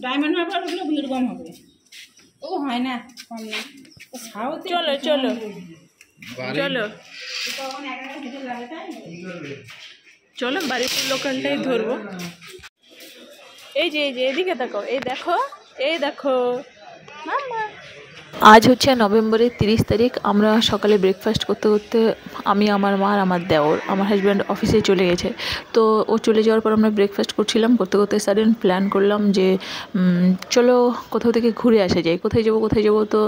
Diamond Harbour ওগুলো ভিড় কম হবে। ও হয় না, কম না। চলো চলো চলো চলো, বাড়িপুর লোকালটাই ধরবো। এই যে এদিকে দেখো, এই দেখো, এই দেখো মামা। আজ হচ্ছে নভেম্বরের 30 তারিখ। আমরা সকালে ব্রেকফাস্ট করতে করতে আমি, আমার মা আর আমার দেওর, আমার হাজব্যান্ড অফিসে চলে গেছে। তো ও চলে যাওয়ার পর আমরা ব্রেকফাস্ট করছিলাম, করতে করতে সাডেন প্ল্যান করলাম যে চলো কোথাও থেকে ঘুরে আসা যায়। কোথায় যাবো? তো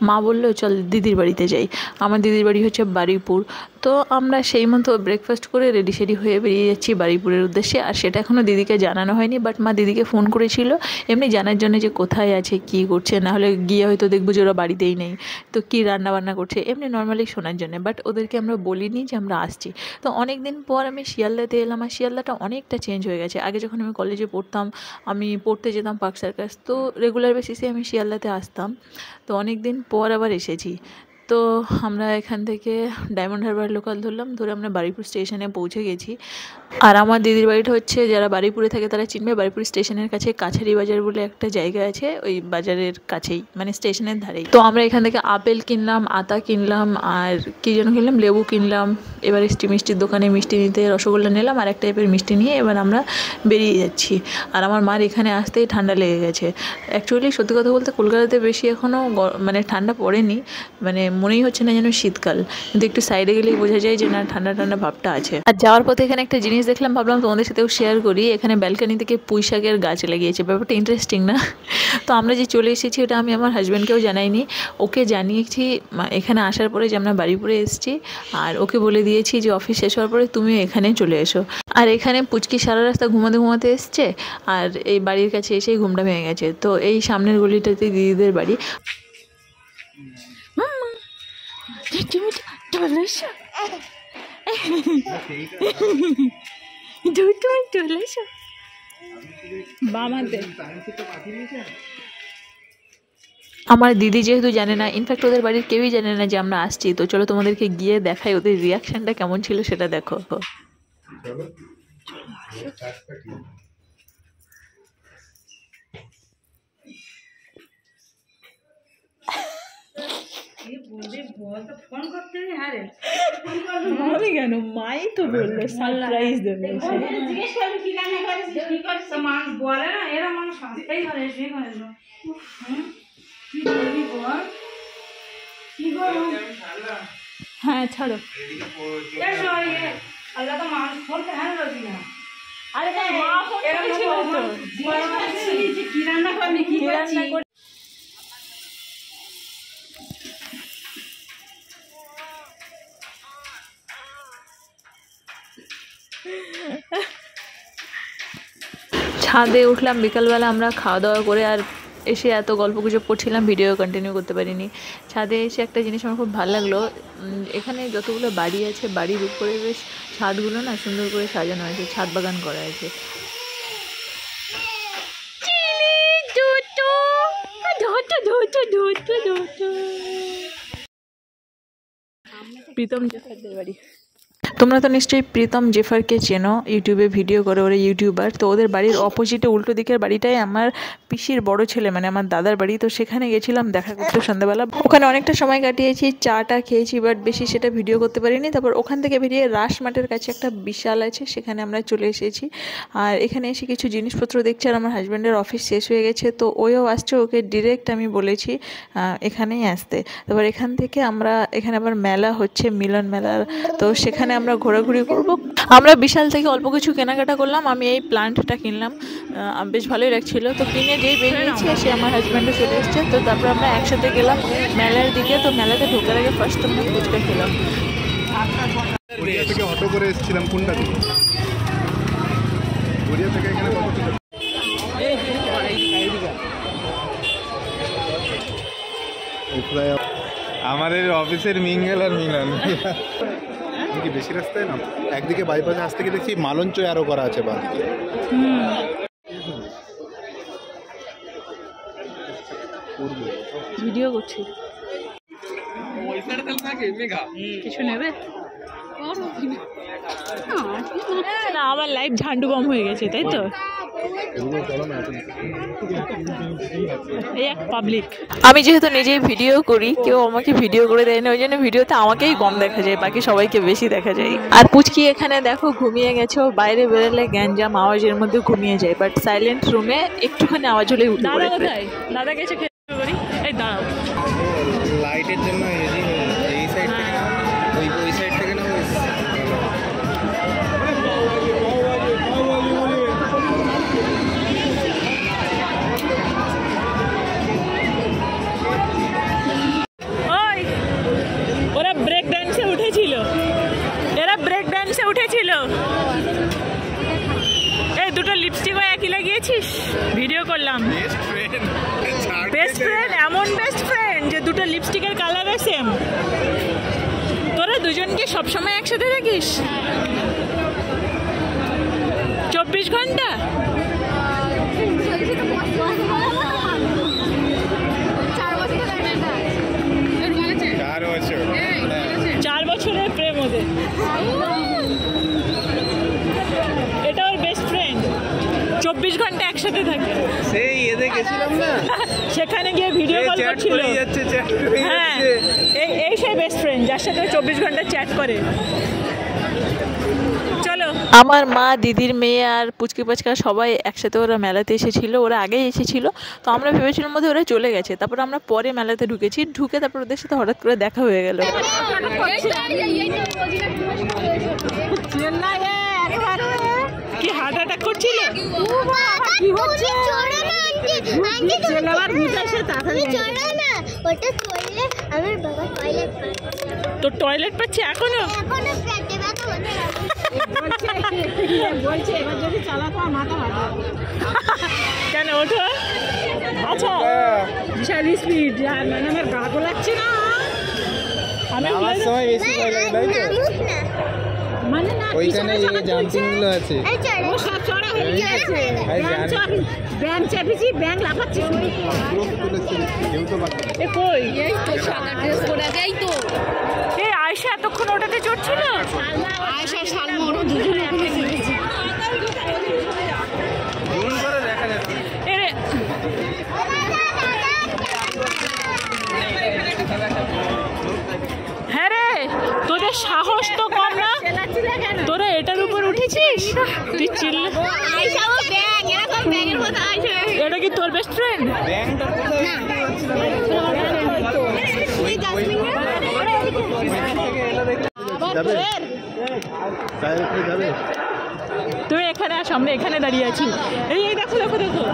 মা বললো চল দিদির বাড়িতে যাই। আমার দিদির বাড়ি হচ্ছে বারুইপুর। তো আমরা সেই মতো ব্রেকফাস্ট করে রেডি সেডি হয়ে বেরিয়ে যাচ্ছি বারুইপুরের উদ্দেশ্যে। আর সেটা এখনও দিদিকে জানানো হয়নি, বাট মা দিদিকে ফোন করেছিল এমনি জানার জন্য যে কোথায় আছে, কী করছে, নাহলে গিয়ে হয়তো দেখবো যে ওরা বাড়িতেই নেই, তো কী রান্নাবান্না করছে, এমনি নর্মালি শোনার জন্য। বাট ওদেরকে আমরা বলিনি যে আমরা আসছি। তো অনেক দিন পর আমি শিয়ালদাতে এলাম, আর শিয়ালদাটা অনেকটা চেঞ্জ হয়ে গেছে। আগে যখন আমি কলেজে পড়তাম, আমি পড়তে যেতাম পার্ক সার্কাস, তো রেগুলার বেসিসে আমি শিয়ালদাতে আসতাম। তো অনেক দিন পর আবার এসেছি। তো আমরা এখান থেকে ডায়মন্ড হারবার লোকাল ধরলাম, ধরে আমরা বারুইপুর স্টেশনে পৌঁছে গেছি। আর আমার দিদির বাড়িটা হচ্ছে, যারা বারুইপুরে থাকে তারা চিনবে, বারুইপুর স্টেশনের কাছে কাছারি বাজার বলে একটা জায়গা আছে, ওই বাজারের কাছেই, মানে স্টেশনের ধারেই। তো আমরা এখান থেকে আপেল কিনলাম, আতা কিনলাম, আর কী যেন কিনলাম, লেবু কিনলাম। এবার এসছি মিষ্টির দোকানে মিষ্টি নিতে, রসগোল্লা নিলাম আর এক টাইপের মিষ্টি নিয়ে এবার আমরা বেরিয়ে যাচ্ছি। আর আমার মার এখানে আসতেই ঠান্ডা লেগে গেছে। অ্যাকচুয়ালি সত্যি কথা বলতে কলকাতাতে বেশি এখনও মানে ঠান্ডা পড়েনি, মানে মনেই হচ্ছে না যেন শীতকাল, কিন্তু একটু সাইডে গেলেই বোঝা যায় যে না ঠান্ডা ঠান্ডা ভাবটা আছে। আর যাওয়ার পথে এখানে একটা জিনিস দেখলাম, ভাবলাম তোমাদের সাথেও শেয়ার করি। এখানে ব্যালকনি থেকে পুঁই শাকের গাছ লাগিয়েছে, ব্যাপারটা ইন্টারেস্টিং না? তো আমরা যে চলে এসেছি ওটা আমি আমার হাজব্যান্ডকেও জানাইনি, ওকে জানিয়েছি এখানে আসার পরে যে আমরা বারুইপুরে এসেছি। আর ওকে বলে দিয়েছি যে অফিস শেষ হওয়ার পরে তুমি এখানে চলে এসো। আর এখানে পুচকি সারা রাস্তা ঘুমাতে এসছে, আর এই বাড়ির কাছে এসেই ঘুমটা ভেঙে গেছে। তো এই সামনের গলিটাতে দিদিদের বাড়ি। আমার দিদি যেহেতু জানে না, ইনফ্যাক্ট ওদের বাড়ির কেউই জানে না যে আমরা আসছি। তো চলো তোমাদেরকে গিয়ে দেখাই ওদের রিয়াকশনটা কেমন ছিল সেটা দেখো। ফোন করতে কেন, মাই তো বললো সারপ্রাইজ দেবে। জিজ্ঞেস করবি কি রান্না করেছিস, কি করিস, মানুষ বলে না, এরা মানুষ হাসতেই করে, সে করে না। কি বলবি বল, কি করবো? হ্যাঁ ছাড়ো, আল্লাহ তো মানুষ ফোন হ্যাঁ রবি না। আরে মা ফোন করেছিল তো, কি রান্না করবি, কি রান্না করবি। ছাদে উঠলাম বিকালবেলা আমরা খাওয়া দাওয়া করে, আর এসে এত গল্প গুজব করছিলাম, ভিডিও কন্টিনিউ করতে পারিনি। ছাদে এসে একটা জিনিস আমার খুব ভালো লাগলো, এখানে যতগুলো বাড়ি আছে বাড়ির উপরে বেশ ছাদগুলো না সুন্দর করে সাজানো আছে, ছাদ বাগান করা আছে। প্রীতম জেফারদের বাড়ি। তোমরা তো নিশ্চয়ই প্রীতম জেফারকে চেনো, ইউটিউবে ভিডিও করে, ওরা ইউটিউবার। তো ওদের বাড়ির অপোজিটে উল্টো দিকের বাড়িটাই আমার পিসির বড় ছেলে, মানে আমার দাদার বাড়ি। তো সেখানে গেছিলাম দেখা করতে সন্ধ্যাবেলা, ওখানে অনেকটা সময় কাটিয়েছি, চাটা খেয়েছি, বাট বেশি সেটা ভিডিও করতে পারিনি। তারপর ওখান থেকে বেরিয়ে রাস মাঠের কাছে একটা বিশাল আছে, সেখানে আমরা চলে এসেছি। আর এখানে এসে কিছু জিনিসপত্র দেখছি, আর আমার হাজব্যান্ডের অফিস শেষ হয়ে গেছে, তো ওও আসছে, ওকে ডিরেক্ট আমি বলেছি এখানেই আসতে। তারপর এখান থেকে আমরা, এখানে আবার মেলা হচ্ছে, মিলন মেলা, তো সেখানে আমরা ঘোরাঘুরি করব। আমরা বিশাল থেকে অল্প কিছু কেনাকাটা করলাম, আমি এই প্লান্টটা কিনলাম, বেশ ভালোই লাগছিল। তো কিনে যেই বেরিয়েছি সে আমার হাজব্যান্ডও চলে এসছে। তো তারপর আমরা একসাথে গেলাম মেলার দিকে। তো মেলাতে ঢোকার আগে ফার্স্ট আমরা ফুচকা খেলাম। থেকে অটো করে এসেছিলাম, কোনটা দিকে গড়িয়া থেকে এখানে আমাদের অফিসের মিঙ্গেল আর মিলন কি বেশি রাস্তায় না, একদিকে বাইপাসে আসতে গিয়ে দেখছি মালঞ্চ আরো করা আছে বা ভিডিও করছি, কিছু নেবে না? আমার লাইফ ঝান্ডু বম হয়ে গেছে, তাই তো? এই এক পাবলিক। আমি যেহেতু নিজেই ভিডিও করি, কেউ আমাকে ভিডিও করে দেয় না, ওই জন্য ভিডিওতে আমাকেই কম দেখা যায়, বাকি সবাইকে বেশি দেখা যায়। আর পুচকি এখানে দেখো ঘুমিয়ে গেছে, ও বাইরে বেরোলে গ্যাঞ্জাম আওয়াজের মধ্যে ঘুমিয়ে যায়, বাট সাইলেন্ট রুমে একটুখানি আওয়াজ হলেই উঠে পড়ে। দাদা গেছে খেতে করি। এই দাঁড়াও, লাইটের জন্য এই সাইড থেকে না, ওই সাইড থেকে না, ওরা ব্রেক ডান্সে উঠেছিল, এই দুটো লিপস্টিকও একই লাগিয়েছিস? ভিডিও করলাম। বেস্ট ফ্রেন্ড, এমন বেস্ট ফ্রেন্ড যে দুটো লিপস্টিকের কালারও সেম। তোরা দুজনকে সবসময় একসাথে থাকিস 24 ঘন্টা? চার বছরের প্রেম ওদের। এটা ওর বেস্ট ফ্রেন্ড, 24 ঘন্টা একসাথে থাকে। সেই এতে গেছিলাম না, সেখানে গিয়ে ভিডিও কল করছিল। হ্যাঁ, এই সেই বেস্ট ফ্রেন্ড যার সাথে 24 ঘন্টা চ্যাট করে। চলো, আমার মা, দিদির মেয়ে আর পুচকি পাচকা সবাই একসাথে ওরা মেলাতে এসেছিল। ওরা আগেই এসেছিল, তো আমরা ভেবেছিলাম মধ্যে ওরা চলে গেছে। তারপর আমরা পরে মেলাতে ঢুকেছি, ঢুকে তারপর ওদের সাথে হঠাৎ করে দেখা হয়ে গেল। কি হার্ট অ্যাটাক করছিল? তো টয়লেট পাচ্ছে এখনো? কেন ওঠো? আচ্ছা, বিশাল স্পিড, আমার গা গোলাচ্ছে না। আমার সময় বেশি ভয় লাগে, তাই তো? মানে না, ওইখানে এই জাম্পিং গুলো আছে, ও সব চড়া হয়ে গেছে। ব্যাং চাপিছি, ব্যাং লাফাচ্ছি। এ কই? এই তো সাদা ড্রেস পরে আছে। এই তো এই আয়েশা এতক্ষণ ওটাতে চড়ছিল। আয়েশা সালমা ওরা দুজনে ওখানে চড়েছে। জুম করে দেখা যাচ্ছে। এরে হ্যাঁ রে, তোদের সাহস তো কম না? তোরা এটার উপর উঠেছিস? তুই চিল্লা। এটা কি তোর বেস্ট ফ্রেন্ড? তুমি এখানে আসো, আমরা এখানে দাঁড়িয়ে আছি। এই দেখো দেখো দেখো,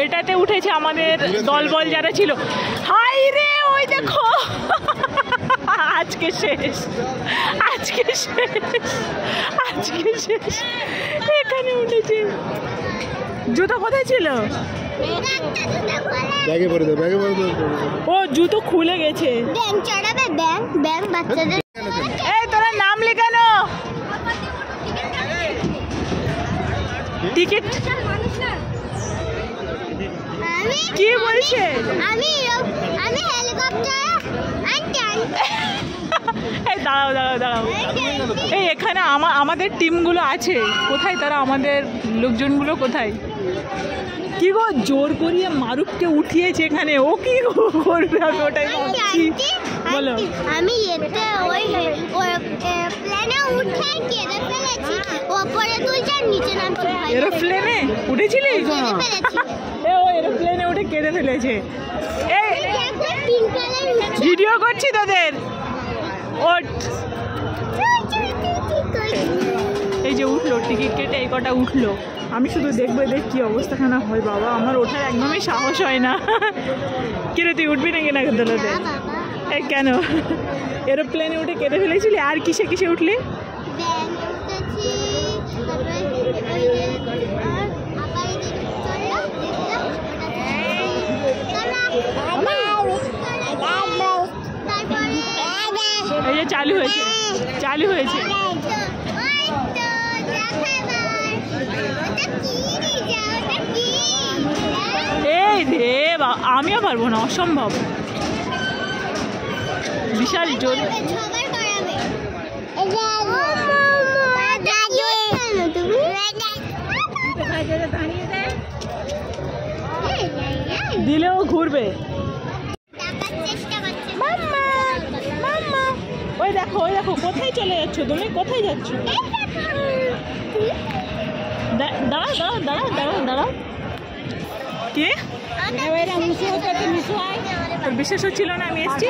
এটাতে উঠেছে আমাদের দলবল যারা ছিল। হাই রে, ওই দেখো, আজকে শেষ, আজকে শেষ, আজকে শেষ। এখানে উঠেছে। জুতো কোথায় ছিল? ব্যাগে পরে দাও, ব্যাগে পরে দাও। ও জুতো খুলে গেছে। ব্যাং চড়াবে, ব্যাং ব্যাং বাচ্চাদের। এই তোরা নাম লেখানো, টিকিট কি বলছে? আমি হেলিকপ্টার আনটান। এই দাঁড়াও দাঁড়াও দাঁড়াও, এই এখানে আমাদের টিমগুলো আছে কোথায়? তারা আমাদের লোকজনগুলো কোথায়? কি গো, জোর করিয়ে মারুফকে উঠিয়েছে এখানে, ও কি করবে? আমি ওটাই ভাবছি। বলো। আমি এতে ওই প্লেনে উঠে কেঁদে ফেলেছি, ওপরে তুলছে নিচে নামছে। এরোপ্লেনে উঠেছিলি? এ ও এরোপ্লেনে উঠে কেঁদে ফেলেছে। এই ভিডিও করছি তোদের। ওঠ, এই যে উঠলো টিকিট কেটে, এই কটা উঠলো। আমি শুধু দেখবো এদের কি অবস্থাখানা হয়। বাবা, আমার ওঠার একদমই সাহস হয় না। কিরে, তুই উঠবি নাকি না দোলাতে? এই কেন? এরোপ্লেনে উঠে কেটে ফেলেছিলি? আর কিসে কিসে উঠলি? এই যে চালু হয়েছে, চালু হয়েছে। এই রে, আমিও পারবো না, অসম্ভব, বিশাল জোর। দিলেও ঘুরবে। ওই দেখো কোথায় চলে যাচ্ছ তুমি? কোথায় যাচ্ছ? দাঁড়াও কি বিশ্বাস হচ্ছিল না আমি এসছি।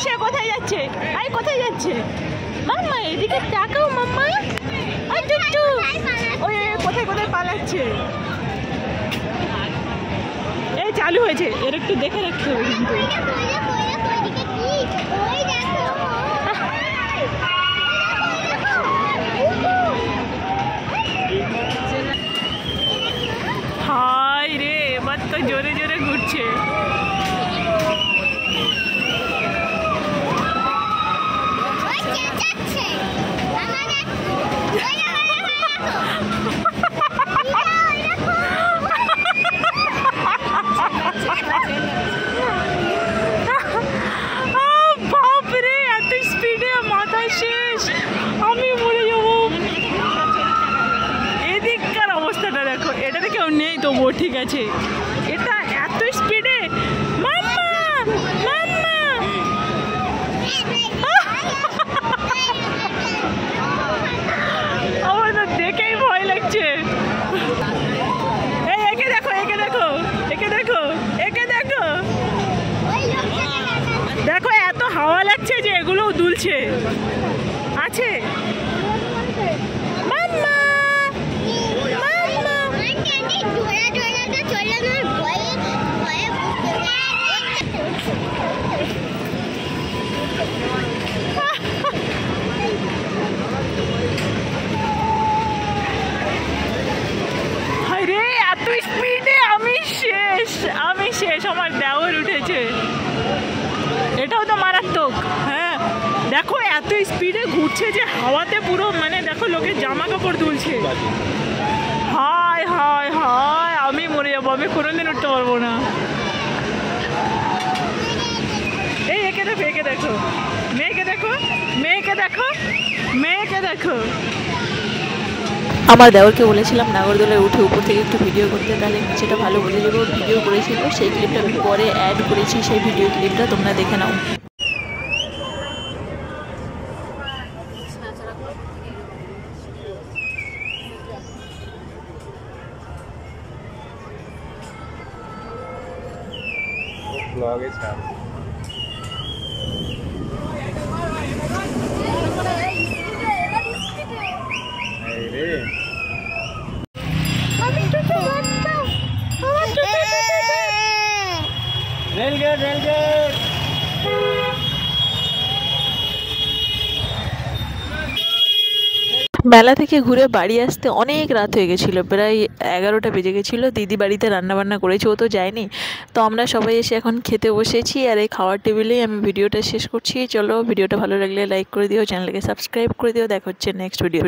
সে কোথায় যাচ্ছে? কোথায় যাচ্ছে? মাম্মা এদিকে তাকাও মাম্মা। ওই কোথায় পালাচ্ছে। এই চালু হয়েছে, এর একটু দেখে রাখতে হবে কিন্তু। হাই রে, এবার তো জোরে জোরে ঘুরছে। বাপরে, এত স্পিডে মাথা শেষ, আমি মরে যাবো। এদিককার অবস্থাটা দেখো, এটাতে কেউ নেই তবুও ঠিক আছে, এটা এত স্পিডে। মাম্মা মাম্মা আমার তো দেখেই ভয় লাগছে। একে দেখো দেখো, এত হাওয়া লাগছে যে এগুলোও দুলছে আছে। মাম্মা আরে এত স্পিডে আমি শেষ, আমার দেওর উঠেছে। এটাও তো মারাত্মক। হ্যাঁ দেখো, এত স্পিডে ঘুরছে যে হাওয়াতে পুরো, মানে দেখো লোকের জামা কাপড় দুলছে। হায় হায় হায়, আমি মরে যাবো, আমি কোনোদিন উঠতে পারবো না। একে দেখো, মেয়েকে দেখো। আমার দেওরকে বলেছিলাম নাগরদোলায় উঠে উপর থেকে একটু ভিডিও করতে, তাহলে নিচেটা ভালো বোঝা যাবে। ভিডিও করেছিল, সেই ক্লিপটা আমি পরে অ্যাড করেছি, সেই ভিডিও ক্লিপটা তোমরা দেখে নাও। ব্লগে ছাড়। মেলা থেকে ঘুরে বাড়ি আসতে অনেক রাত হয়ে গেছিলো, প্রায় 11টা বেজে গেছিলো। দিদি বাড়িতে রান্নাবান্না করেছে, ও তো যায়নি। তো আমরা সবাই এসে এখন খেতে বসেছি, আর এই খাওয়ার টেবিলেই আমি ভিডিওটা শেষ করছি। চলো, ভিডিওটা ভালো লাগলে লাইক করে দিও, চ্যানেলকে সাবস্ক্রাইব করে দিও। দেখা হচ্ছে নেক্সট ভিডিও।